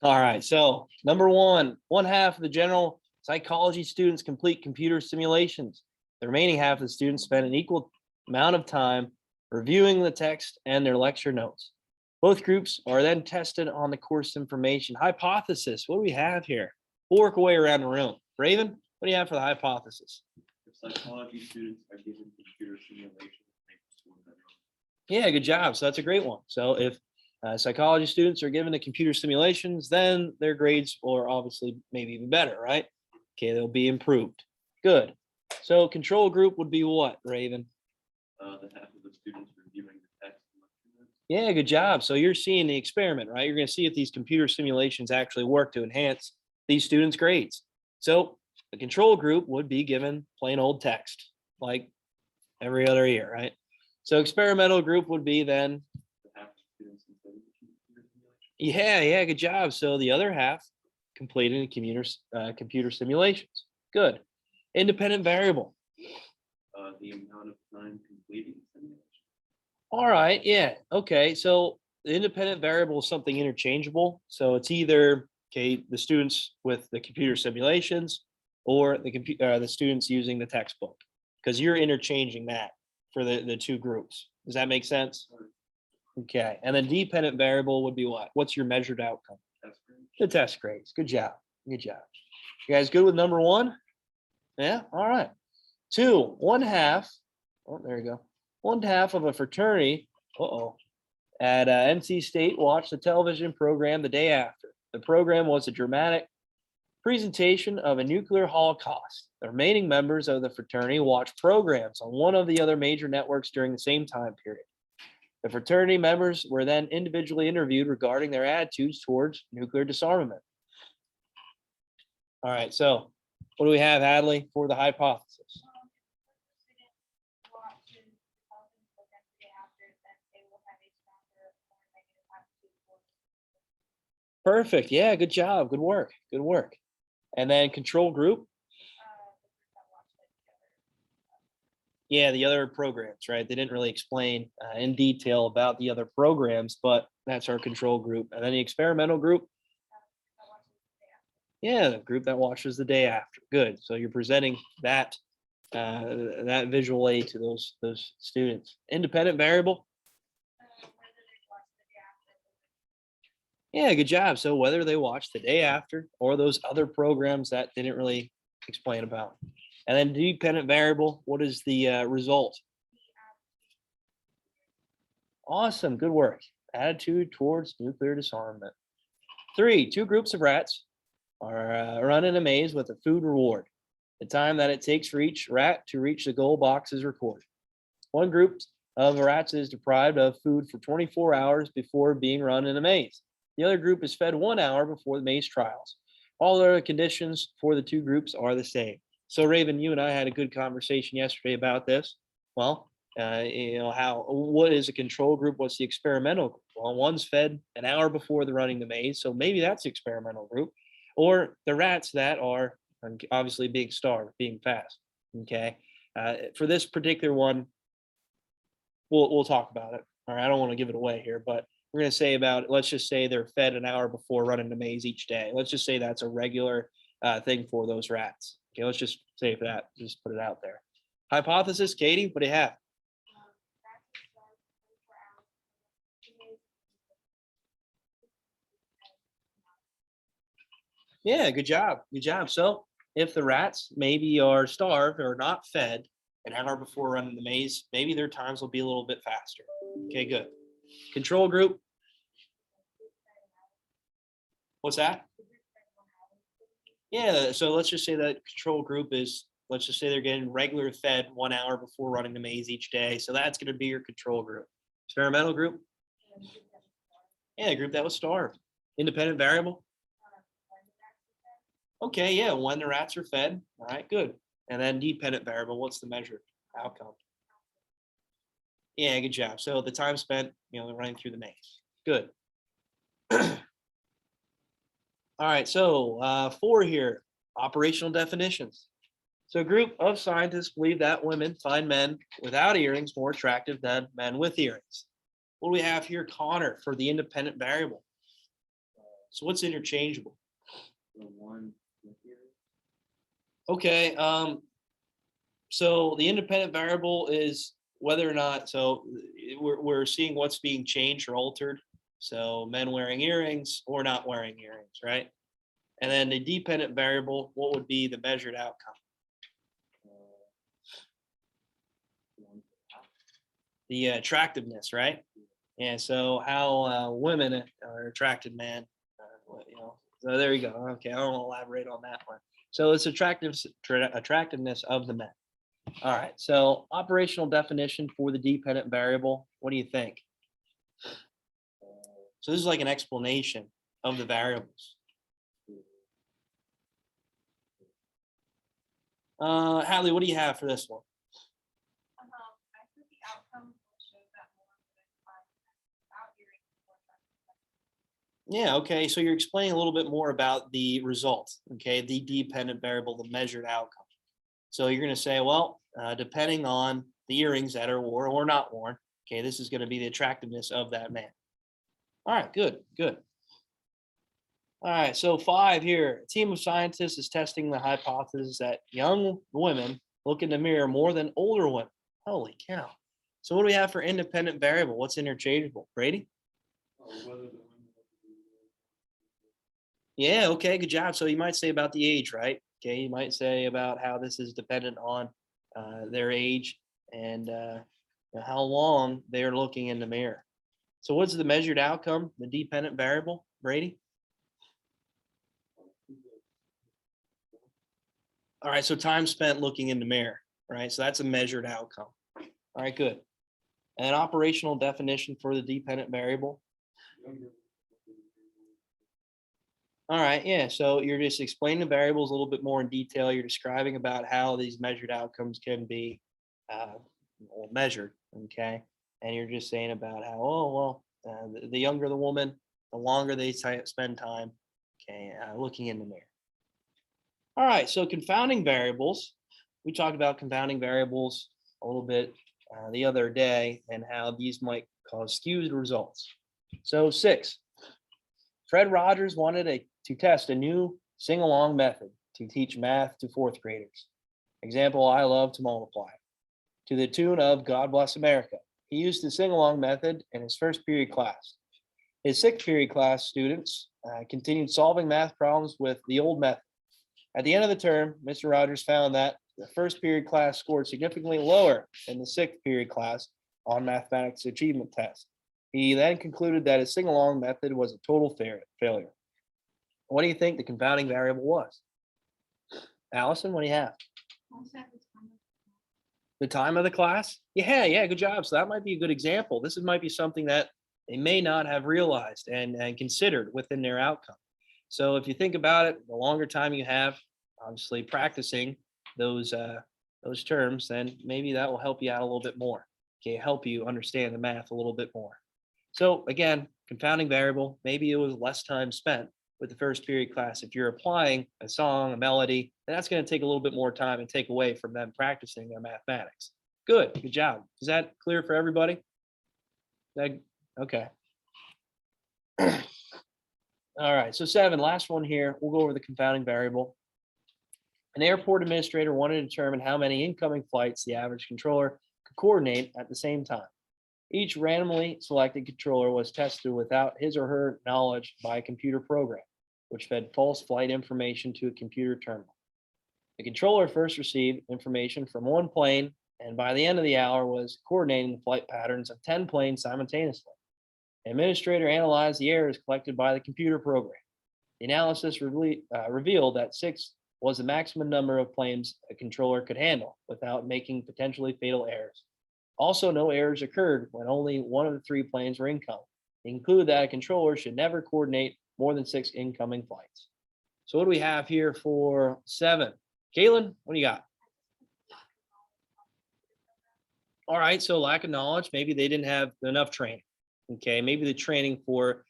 All right, so number one half of the general psychology students complete computer simulations. The remaining half of the students spend an equal amount of time reviewing the text and their lecture notes. Both groups are then tested on the course information. Hypothesis, what do we have here? We'll work our way around the room. Raven, what do you have for the hypothesis? The psychology students are given computer simulations. Yeah, good job. So that's a great one. So if psychology students are given the computer simulations, then their grades will obviously maybe even better, right? Okay, they'll be improved. Good. So control group would be what, Raven? The half of the students reviewing the text. Yeah, good job. So you're seeing the experiment, right? You're going to see if these computer simulations actually work to enhance these students' grades. So the control group would be given plain old text, like every other year, right? So experimental group would be then, The half of students completing the computer simulation. yeah, good job. So the other half completing the computer simulations. Good. Independent variable. The amount of time completing the simulation. All right, yeah, okay. So the independent variable is something interchangeable. So it's either the students with the computer simulations or the students using the textbook, because you're interchanging that for the two groups. Does that make sense? Okay, and then dependent variable would be what? What's your measured outcome? That's great. The test grades. Good job. Good job. You guys good with number one? Yeah. All right. Two, one half. Oh, there you go. One half of a fraternity. At NC State watched the television program the day after. The program was a dramatic presentation of a nuclear holocaust. The remaining members of the fraternity watched programs on one of the other major networks during the same time period. The fraternity members were then individually interviewed regarding their attitudes towards nuclear disarmament. All right, so what do we have, Hadley, for the hypothesis? Perfect. Yeah, good job. Good work. Good work. And then control group. Yeah, the other programs, right? They didn't really explain in detail about the other programs, but that's our control group. And then the experimental group. Yeah, the group that watches the day after. Good. So you're presenting that that visual aid to those students. Independent variable. Yeah, good job. So whether they watch the day after or those other programs that they didn't really explain about. And then dependent variable, what is the result? Awesome, good work. Attitude towards nuclear disarmament. Three, two groups of rats are running a maze with a food reward. The time that it takes for each rat to reach the goal box is recorded. One group of rats is deprived of food for 24 hours before being run in a maze. The other group is fed 1 hour before the maze trials. All other conditions for the two groups are the same. So Raven, you and I had a good conversation yesterday about this. Well, what is a control group? What's the experimental group? Well, one's fed an hour before they're running the maze, so maybe that's the experimental group, or the rats that are obviously being starved, being fast. Okay, for this particular one, we'll talk about it. All right, I don't want to give it away here, but we're going to say about, let's just say they're fed an hour before running the maze each day. Let's just say that's a regular thing for those rats. Okay, let's just say for that, just put it out there. Hypothesis, Katie, what do you have? Yeah, good job. Good job. So if the rats maybe are starved or not fed an hour before running the maze, maybe their times will be a little bit faster. Okay, good. Control group. What's that? Yeah, so let's just say that control group is, let's just say they're getting regular fed 1 hour before running the maze each day. So that's going to be your control group. Experimental group. Yeah, a group that was starved. Independent variable. Okay, yeah, when the rats are fed. All right, good. And then dependent variable, what's the measured outcome? Yeah, good job. So the time spent, running through the maze. Good. All right, so 4 here, operational definitions. So a group of scientists believe that women find men without earrings more attractive than men with earrings. What do we have here, Connor, for the independent variable? So what's interchangeable? The one with your, Okay, so the independent variable is whether or not, so we're seeing what's being changed or altered. So men wearing earrings or not wearing earrings, right? And then the dependent variable, what would be the measured outcome? one, The attractiveness, right? And so how women are attracted, man. So there you go. Okay, I don't want to elaborate on that one. So it's attractiveness of the men. All right. So operational definition for the dependent variable. What do you think? So this is like an explanation of the variables. Hadley, what do you have for this one? I think the outcome will show that more than five without hearing more Yeah, okay. So you're explaining a little bit more about the result, okay? The dependent variable, the measured outcome. So you're going to say, well, depending on the earrings that are worn or not worn, okay, this is going to be the attractiveness of that man. All right, good, good. All right, so 5 here. A team of scientists is testing the hypothesis that young women look in the mirror more than older women. Holy cow. So what do we have for independent variable? What's interchangeable? Brady? whether the one. Yeah, okay, good job. So you might say about the age, right? Okay, you might say about how this is dependent on their age and how long they're looking in the mirror. So what's the measured outcome, the dependent variable, Brady? All right, so time spent looking in the mirror, right? So that's a measured outcome. All right, good. And operational definition for the dependent variable. All right, yeah. So you're just explaining the variables a little bit more in detail. You're describing about how these measured outcomes can be measured, okay? And you're just saying about how, oh, well, the younger the woman, the longer they spend time, okay, looking in the mirror. All right, so confounding variables. We talked about confounding variables a little bit the other day and how these might cause skewed results. So 6, Fred Rogers wanted to test a new sing-along method to teach math to 4th graders. Example, I love to multiply. To the tune of God Bless America. He used the sing-along method in his first period class. His 6th period class students continued solving math problems with the old method. At the end of the term, Mr. Rogers found that the first period class scored significantly lower than the 6th period class on mathematics achievement test. He then concluded that his sing-along method was a total failure. What do you think the confounding variable was? Allison, what do you have? The time of the class? Yeah, good job. So that might be a good example. This might be something that they may not have realized and considered within their outcome. So if you think about it, the longer time you have, obviously practicing those terms, then maybe that will help you out a little bit more. Okay, help you understand the math a little bit more. So again, confounding variable, maybe it was less time spent with the first period class. If you're applying a song, a melody, then that's going to take a little bit more time and take away from them practicing their mathematics. Good job. Is that clear for everybody? Okay. All right, so 7, last one here. We'll go over the confounding variable. An airport administrator wanted to determine how many incoming flights the average controller could coordinate at the same time. Each randomly selected controller was tested without his or her knowledge by a computer program, which fed false flight information to a computer terminal. The controller first received information from one plane, and by the end of the hour was coordinating the flight patterns of 10 planes simultaneously. The administrator analyzed the errors collected by the computer program. The analysis revealed that 6 was the maximum number of planes a controller could handle without making potentially fatal errors. Also, no errors occurred when only one of the 3 planes were incoming. It concluded that a controller should never coordinate more than 6 incoming flights. So what do we have here for 7? Caitlin, what do you got? All right, so lack of knowledge. Maybe they didn't have enough training. Okay, maybe the training for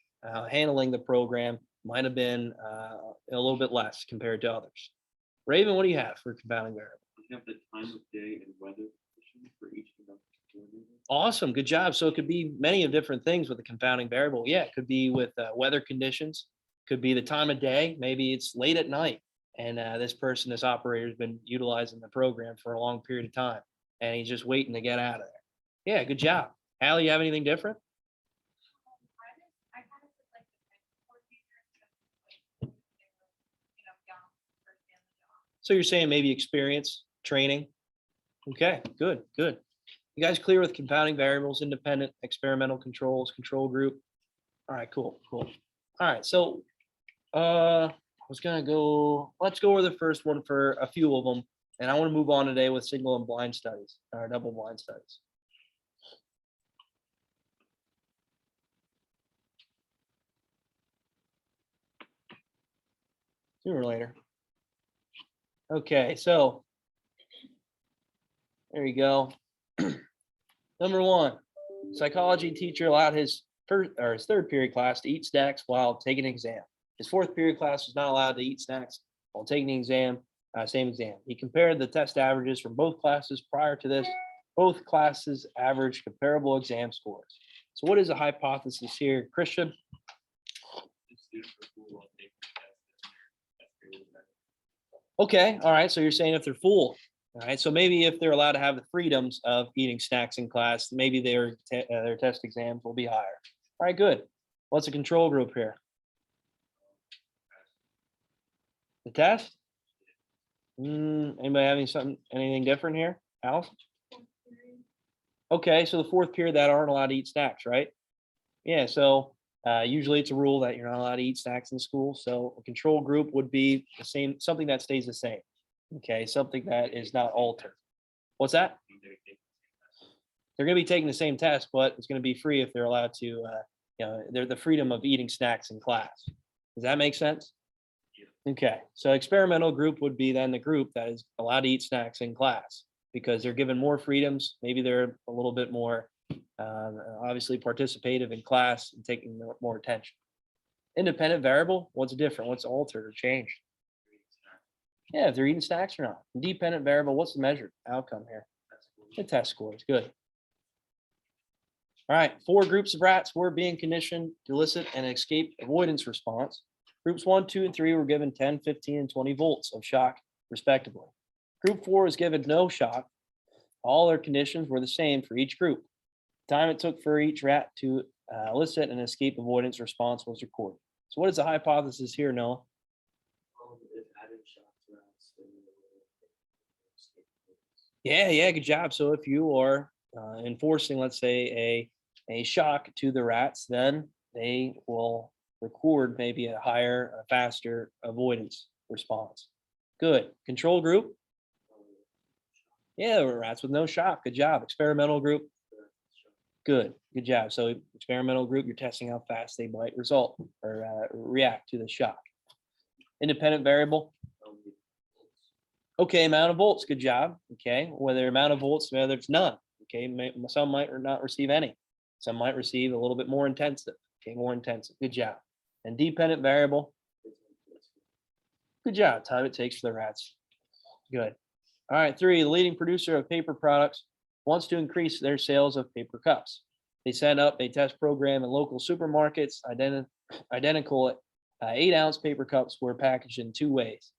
handling the program might have been a little bit less compared to others. Raven, what do you have for confounding variable? I have the time of day and weather conditions for each of them. Awesome, good job. So it could be many of different things with the confounding variable. Yeah, it could be with weather conditions. Could be the time of day. Maybe it's late at night. And this operator has been utilizing the program for a long period of time. And he's just waiting to get out of there. Yeah, good job. Allie, you have anything different? I kind of took like the transport teachers because like, they were, young, first in the job. So you're saying maybe experience, training? Okay, good, good. You guys clear with compounding variables, independent, experimental controls, control group? All right, cool, cool. All right, so I was gonna let's go over the first one for a few of them. And I want to move on today with single and blind studies, or double blind studies. Sooner or later. Okay, so there you go. Number one, psychology teacher allowed his third period class to eat snacks while taking an exam. His fourth period class was not allowed to eat snacks while taking the exam, same exam. He compared the test averages from both classes prior to this. Both classes averaged comparable exam scores. So what is the hypothesis here, Christian? The students are full of paper tests and that's really bad. Okay, all right, so you're saying if they're full, all right, so maybe if they're allowed to have the freedoms of eating snacks in class, maybe their test exams will be higher. All right, good. What's the control group here? The test? Anybody having anything different here? Alice? Okay, so the fourth period that aren't allowed to eat snacks, right? Yeah, so usually it's a rule that you're not allowed to eat snacks in school. So a control group would be the same, something that stays the same. Okay, something that is not altered. What's that? They're going to be taking the same test, but it's going to be free if they're allowed to, they're the freedom of eating snacks in class. Does that make sense? Okay, so experimental group would be then the group that is allowed to eat snacks in class because they're given more freedoms. Maybe they're a little bit more obviously participative in class and taking more attention. Independent variable, what's different? What's altered or changed? Yeah, if they're eating snacks or not. Dependent variable, what's the measured outcome here? The test scores, good. All right, 4 groups of rats were being conditioned to elicit an escape avoidance response. Groups 1, 2, and 3 were given 10, 15, and 20 volts of shock, respectively. Group 4 was given no shock. All their conditions were the same for each group. The time it took for each rat to elicit an escape avoidance response was recorded. So what is the hypothesis here, Noah? Yeah, good job. So if you are enforcing, let's say, a shock to the rats, then they will record maybe a higher, a faster avoidance response. Good. Control group. Yeah, there were rats with no shock. Good job. Experimental group. Good job. So experimental group, you're testing how fast they might result or react to the shock. Independent variable. Okay, amount of volts. Good job. Okay, whether amount of volts, whether it's none. Okay, some might not receive any. Some might receive a little bit more intensive. Okay, more intensive. Good job. And dependent variable. Good job. Time it takes for the rats. Good. All right, 3, the leading producer of paper products wants to increase their sales of paper cups. They set up a test program in local supermarkets. Identical 8-ounce paper cups were packaged in 2 ways.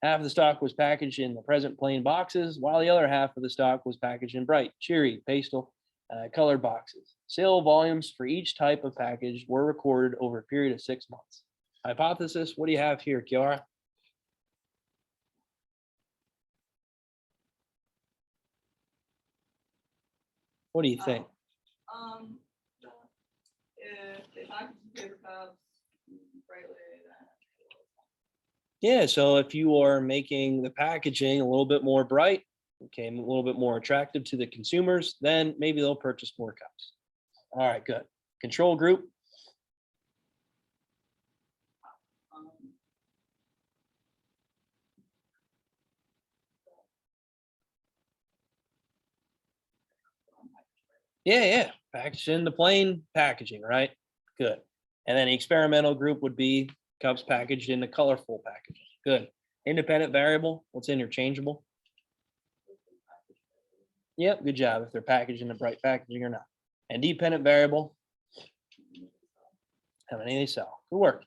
Half of the stock was packaged in the present plain boxes, while the other half of the stock was packaged in bright, cheery, pastel colored boxes. Sale volumes for each type of package were recorded over a period of 6 months. Hypothesis, what do you have here, Kiara? What do you think? If they package paper cups brightly, then Yeah, so if you are making the packaging a little bit more bright, okay, a little bit more attractive to the consumers, then maybe they'll purchase more cups. All right, good. Control group. um, Yeah, packaged in the plain packaging, right? Good. And then the experimental group would be cups packaged in the colorful packaging. Good. Independent variable, what's interchangeable? Yep, good job. If they're packaged in the bright packaging or not. And dependent variable, how many they sell. Good work.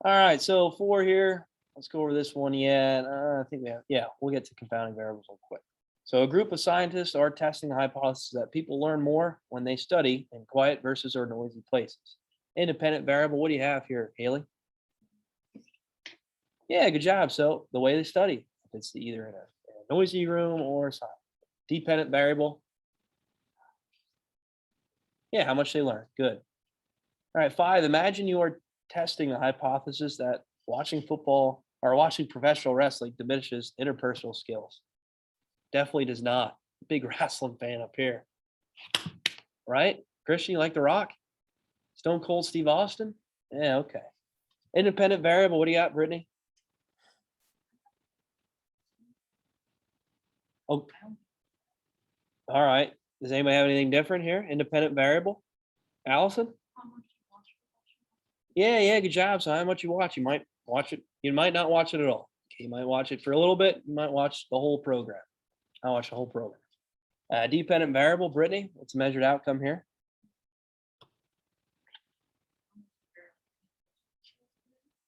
All right, so 4 here. Let's go over this one yet. I think we have, yeah, we'll get to confounding variables real quick. So a group of scientists are testing the hypothesis that people learn more when they study in quiet versus or noisy places. Independent variable, what do you have here, Haley? Yeah, good job. So the way they study, if it's either in a noisy room or silent. Dependent variable. Yeah, how much they learn. Good. All right, 5. Imagine you are testing the hypothesis that watching football or watching professional wrestling diminishes interpersonal skills. Definitely does not. Big wrestling fan up here. Right? Christian, you like The Rock? Stone Cold Steve Austin? Yeah, okay. Independent variable, what do you got, Brittany? Oh, all right. Does anybody have anything different here? Independent variable? Allison? How much you watch Yeah, good job. So how much you watch? You might watch it. You might not watch it at all. Okay, you might watch it for a little bit. You might watch the whole program. I watch the whole program. Dependent variable, Brittany, what's the measured outcome here?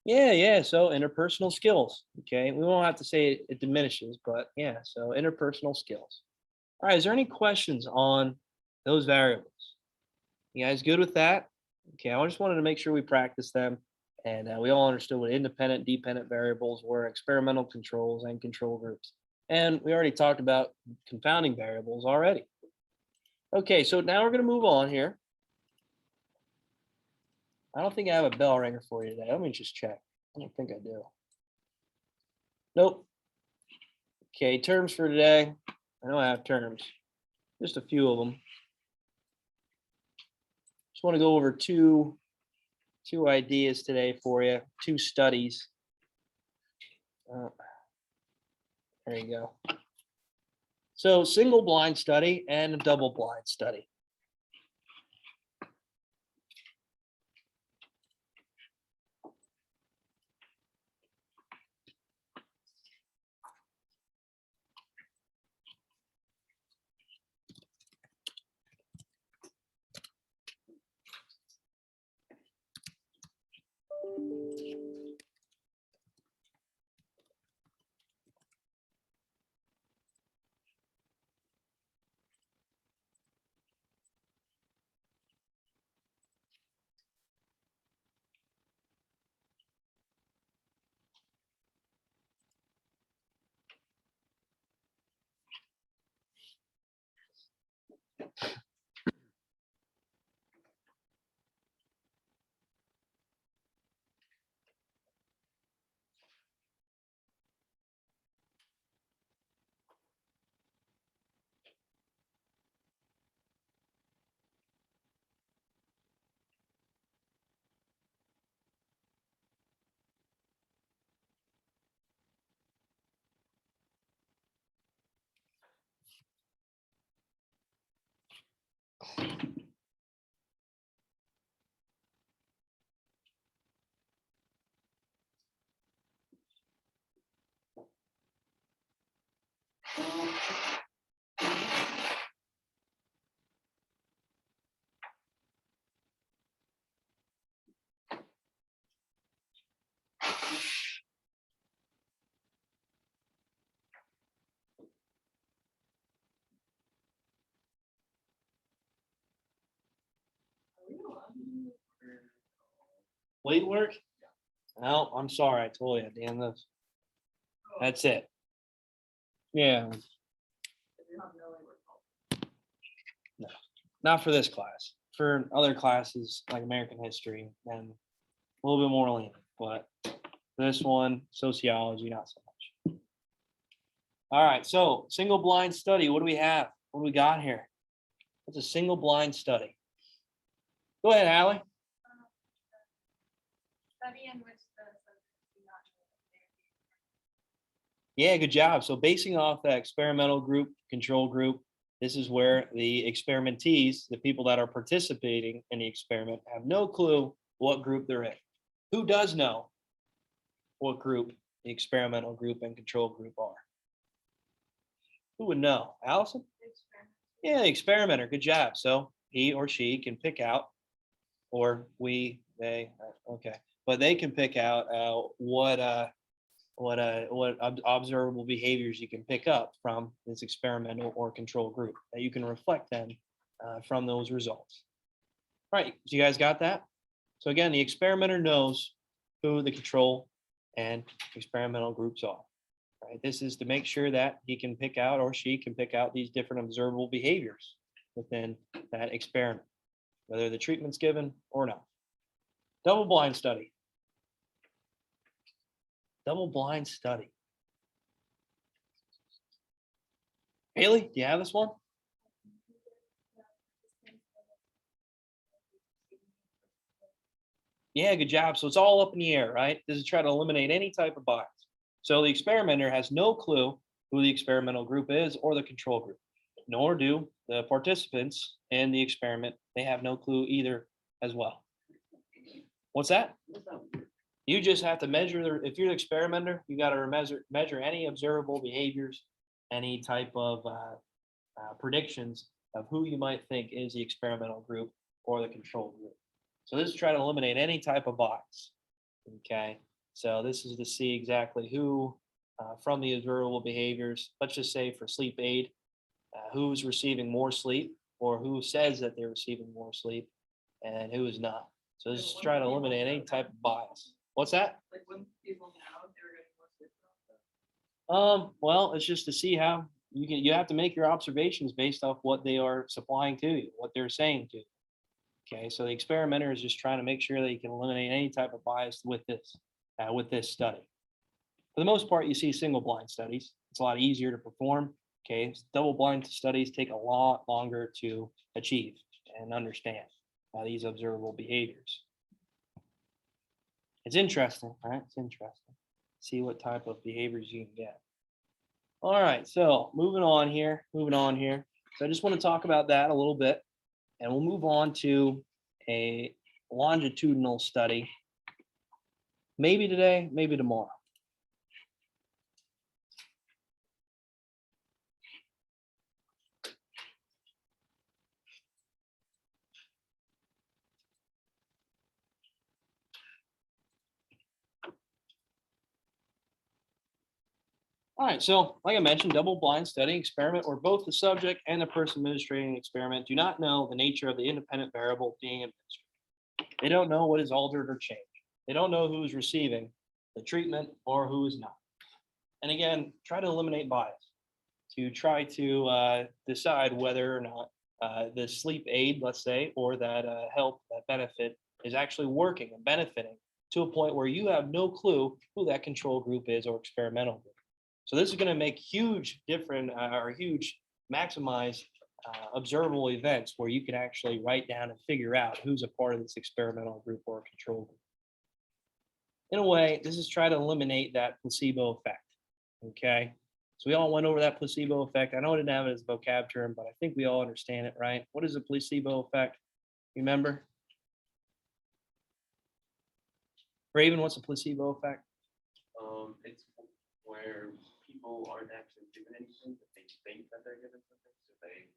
Yeah. So interpersonal skills. Okay, we won't have to say it diminishes, but yeah. So interpersonal skills. All right. Is there any questions on those variables? You guys good with that? Okay, I just wanted to make sure we practice them and we all understood what independent, dependent variables were, experimental controls, and control groups. And we already talked about confounding variables already. Okay, so now we're going to move on here. I don't think I have a bell ringer for you today. Let me just check. I don't think I do. Nope. Okay, terms for today. I know I have terms, just a few of them. Just want to go over two ideas today for you, 2 studies. There you go. So single blind study and a double blind study. Late work? No, I'm sorry. I told you, damn this. That's it. Yeah, If you have no labor call. not for this class. For other classes like American history, and a little bit more lenient, but this one, sociology, not so much. All right, so single blind study. What do we have? What do we got here? It's a single blind study. Go ahead, Allie. Study in which the subjects do not know that they are being Yeah, good job. So basing off that experimental group, control group, this is where the experimentees, the people that are participating in the experiment, have no clue what group they're in. Who does know what group the experimental group and control group are? Who would know? Allison? Yeah, the experimenter. Good job. So he or she can pick out, or we, Okay, but they can pick out what observable behaviors you can pick up from this experimental or control group that you can reflect then from those results. Right, so you guys got that? So again, the experimenter knows who the control and experimental groups are. Right, this is to make sure that he can pick out or she can pick out these different observable behaviors within that experiment, whether the treatment's given or not. Double blind study. Double blind study. Haley, do you have this one? Yeah, good job. So it's all up in the air, right? This is try to eliminate any type of bias. So the experimenter has no clue who the experimental group is or the control group, nor do the participants in the experiment. They have no clue either as well. What's that? You just have to measure, if you're the experimenter, you got to measure any observable behaviors, any type of predictions of who you might think is the experimental group or the control group. So this is trying to eliminate any type of bias. Okay, so this is to see exactly who from the observable behaviors, let's just say for sleep aid, who's receiving more sleep or who says that they're receiving more sleep and who is not. So this is trying to eliminate any type of bias. What's that? Like when people know they were getting more sleep from stuff. Well, it's just to see how you have to make your observations based off what they are supplying to you, what they're saying to you. Okay, so the experimenter is just trying to make sure that you can eliminate any type of bias with this study. For the most part, you see single blind studies. It's a lot easier to perform. Okay, double blind studies take a lot longer to achieve and understand these observable behaviors. It's interesting, right? It's interesting. See what type of behaviors you can get. All right, so moving on here. So I just want to talk about that a little bit, and we'll move on to a longitudinal study. Maybe today, maybe tomorrow. All right, so like I mentioned, double blind study experiment where both the subject and the person administrating the experiment do not know the nature of the independent variable being administered. They don't know what is altered or changed. They don't know who is receiving the treatment or who is not. And again, try to eliminate bias to try to decide whether or not the sleep aid, let's say, or that help, that benefit is actually working and benefiting to a point where you have no clue who that control group is or experimental group. So this is going to make huge maximize observable events where you can actually write down and figure out who's a part of this experimental group or control group. In a way, this is try to eliminate that placebo effect. Okay, so we all went over that placebo effect. I know I didn't have it as a vocab term, but I think we all understand it, right? What is a placebo effect? Remember? Raven, what's a placebo effect? It's where people aren't actually given anything, but they think that they're given something, so they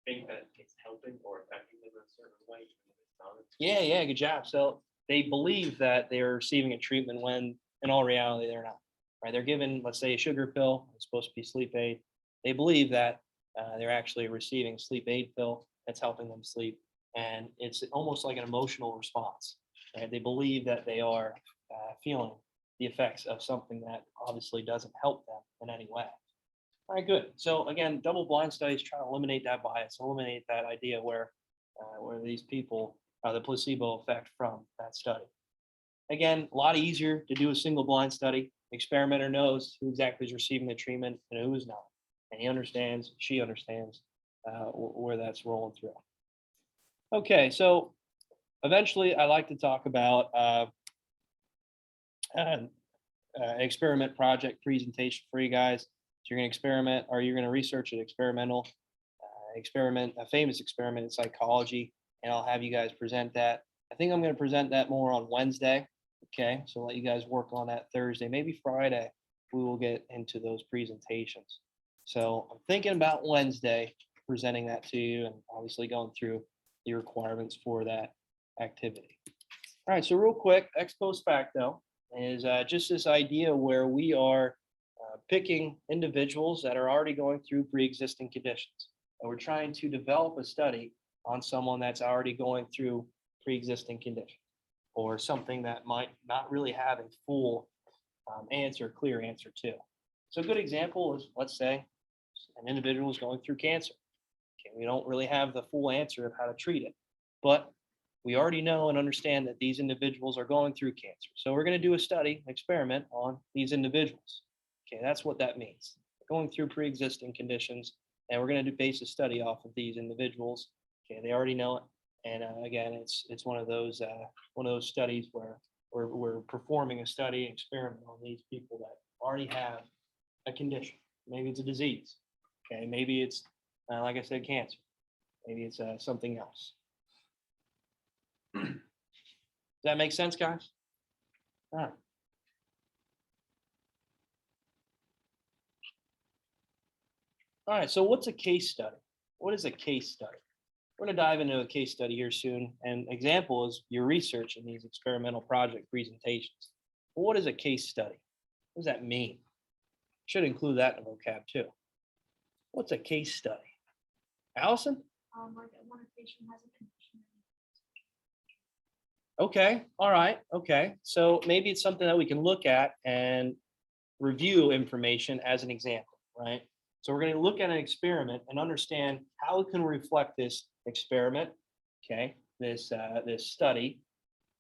think that it's helping or affecting them in a certain way, even if it's not. Yeah, good job. So they believe that they're receiving a treatment when in all reality they're not. Right? They're given, let's say, a sugar pill. It's supposed to be sleep aid. They believe that they're actually receiving a sleep aid pill that's helping them sleep, and it's almost like an emotional response. Right? They believe that they are feeling the effects of something that obviously doesn't help them in any way. All right, good. So again, double blind studies try to eliminate that bias, eliminate that idea where these people are the placebo effect from that study. Again, a lot easier to do a single blind study. The experimenter knows who exactly is receiving the treatment and who is not. And she understands where that's rolling through. Okay, so eventually I like to talk about an experiment project presentation for you guys. So you're going to experiment or you're going to research an experimental experiment, a famous experiment in psychology, and I'll have you guys present that. I think I'm going to present that more on Wednesday. Okay, so I'll let you guys work on that Thursday, maybe Friday. We will get into those presentations. So I'm thinking about Wednesday presenting that to you and obviously going through the requirements for that activity. All right, so real quick, ex post facto is just this idea where we are picking individuals that are already going through pre-existing conditions. And we're trying to develop a study on someone that's already going through pre-existing conditions or something that might not really have a full clear answer to. So a good example is, let's say, an individual is going through cancer. Okay, we don't really have the full answer of how to treat it, but we already know and understand that these individuals are going through cancer. So we're going to do a study, experiment on these individuals. Okay, that's what that means. Going through pre-existing conditions, and we're going to base a study off of these individuals. Okay, they already know it, and again, it's one of those studies where we're performing a study experiment on these people that already have a condition. Maybe it's a disease. Okay, maybe it's like I said, cancer. Maybe it's something else. Does that make sense, guys? All right. All right, so what's a case study? What is a case study? We're going to dive into a case study here soon. An example is your research in these experimental project presentations. Well, what is a case study? What does that mean? Should include that in the vocab too. What's a case study? Allison? Like when a patient has a condition. Okay, all right, okay. So maybe it's something that we can look at and review information as an example, right? So we're going to look at an experiment and understand how it can reflect this experiment, okay, this study,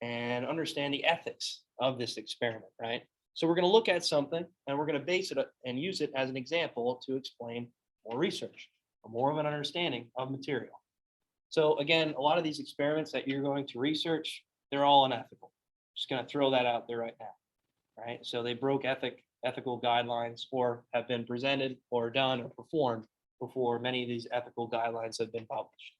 and understand the ethics of this experiment, right? So we're going to look at something and we're going to base it and use it as an example to explain more research, or more of an understanding of material. So again, a lot of these experiments that you're going to research, they're all unethical. Just going to throw that out there right now, right? So they broke ethical guidelines or have been presented or done or performed before many of these ethical guidelines have been published.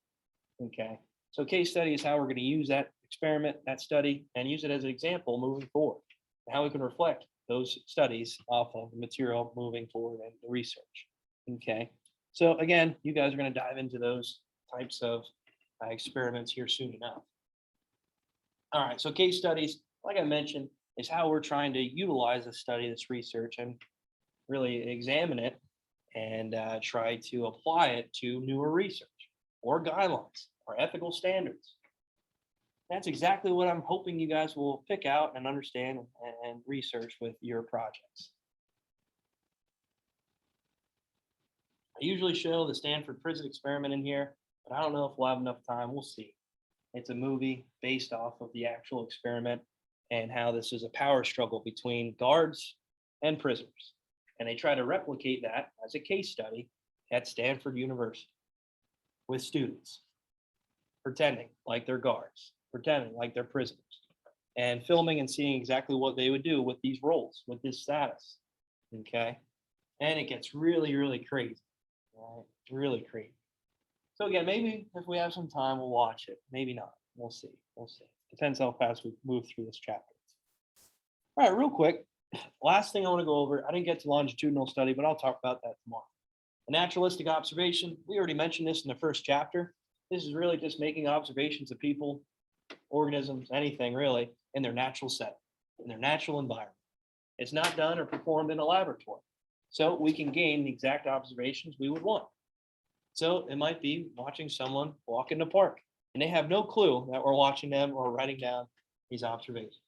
Okay, so case study is how we're going to use that experiment, that study, and use it as an example moving forward. How we can reflect those studies off of the material moving forward in the research. Okay, so again, you guys are going to dive into those types of experiments here soon enough. All right, so case studies, like I mentioned, is how we're trying to utilize this study, this research, and really examine it and try to apply it to newer research or guidelines or ethical standards. That's exactly what I'm hoping you guys will pick out and understand and research with your projects. I usually show the Stanford Prison Experiment in here, but I don't know if we'll have enough time. We'll see. It's a movie based off of the actual experiment and how this is a power struggle between guards and prisoners. And they try to replicate that as a case study at Stanford University with students pretending like they're guards, pretending like they're prisoners, and filming and seeing exactly what they would do with these roles, with this status. Okay. And it gets really, really crazy. Right? Really crazy. So again, maybe if we have some time, we'll watch it. Maybe not. We'll see. We'll see. Depends how fast we move through this chapter. All right, real quick. Last thing I want to go over. I didn't get to longitudinal study, but I'll talk about that tomorrow. A naturalistic observation. We already mentioned this in the first chapter. This is really just making observations of people, organisms, anything really, in their natural setting, in their natural environment. It's not done or performed in a laboratory. So we can gain the exact observations we would want. So it might be watching someone walk in the park and they have no clue that we're watching them or writing down these observations.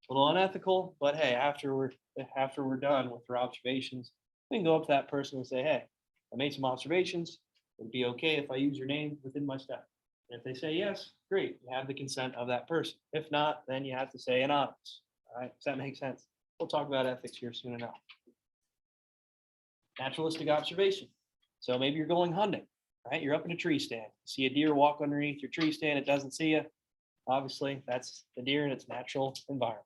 A little unethical, but hey, after we're done with our observations, we can go up to that person and say, hey, I made some observations. It'd be okay if I use your name within my study. And if they say yes, great, you have the consent of that person. If not, then you have to say anonymous. All right, does that make sense? We'll talk about ethics here soon enough. Naturalistic observation. So maybe you're going hunting, right? You're up in a tree stand. You see a deer walk underneath your tree stand. It doesn't see you. Obviously, that's the deer in its natural environment.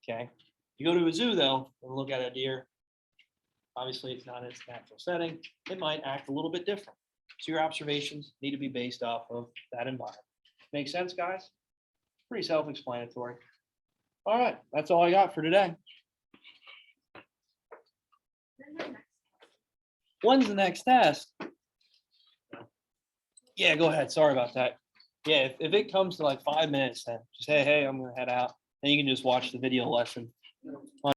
Okay. You go to a zoo, though, and look at a deer. Obviously, it's not in its natural setting. It might act a little bit different. So your observations need to be based off of that environment. Make sense, guys? Pretty self-explanatory. All right. That's all I got for today. When's the next test? Yeah, go ahead. Sorry about that. Yeah, if it comes to like 5 minutes, then just, hey, I'm gonna head out. Then you can just watch the video lesson